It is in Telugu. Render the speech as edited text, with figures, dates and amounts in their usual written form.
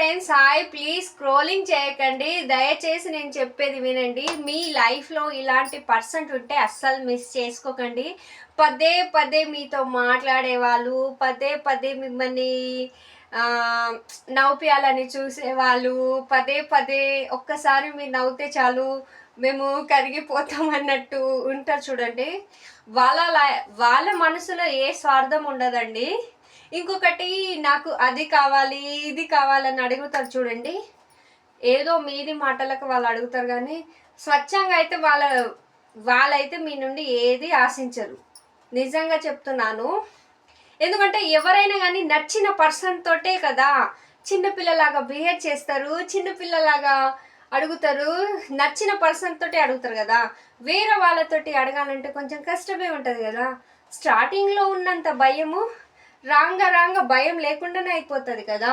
Friends, hi. ప్లీజ్ స్క్రోలింగ్ చేయకండి, దయచేసి నేను చెప్పేది వినండి. మీ లైఫ్లో ఇలాంటి పర్సన్ ఉంటే అస్సలు మిస్ చేసుకోకండి. పదే పదే మీతో మాట్లాడే వాళ్ళు, పదే పదే మిమ్మల్ని నవ్వుపియాలని చూసేవాళ్ళు, పదే పదే ఒక్కసారి మీరు నవ్వుతే చాలు మేము కరిగిపోతాం అన్నట్టు ఉంటారు చూడండి. వాళ్ళ మనసులో ఏ స్వార్థం ఉండదండి. ఇంకొకటి, నాకు అది కావాలి ఇది కావాలని అడుగుతారు చూడండి. ఏదో మీది మాటలకు వాళ్ళు అడుగుతారు, కానీ స్వచ్ఛంగా అయితే వాళ్ళైతే మీ నుండి ఏది ఆశించరు. నిజంగా చెప్తున్నాను. ఎందుకంటే ఎవరైనా కానీ నచ్చిన పర్సన్ తోటే కదా చిన్నపిల్లలాగా బిహేవ్ చేస్తారు, చిన్నపిల్లలాగా అడుగుతారు. నచ్చిన పర్సన్ తోటే అడుగుతారు కదా. వేరే వాళ్ళతోటి అడగాలంటే కొంచెం కష్టమే ఉంటుంది కదా. స్టార్టింగ్లో ఉన్నంత భయము రాంగ భయం లేకుండానే అయిపోతుంది కదా.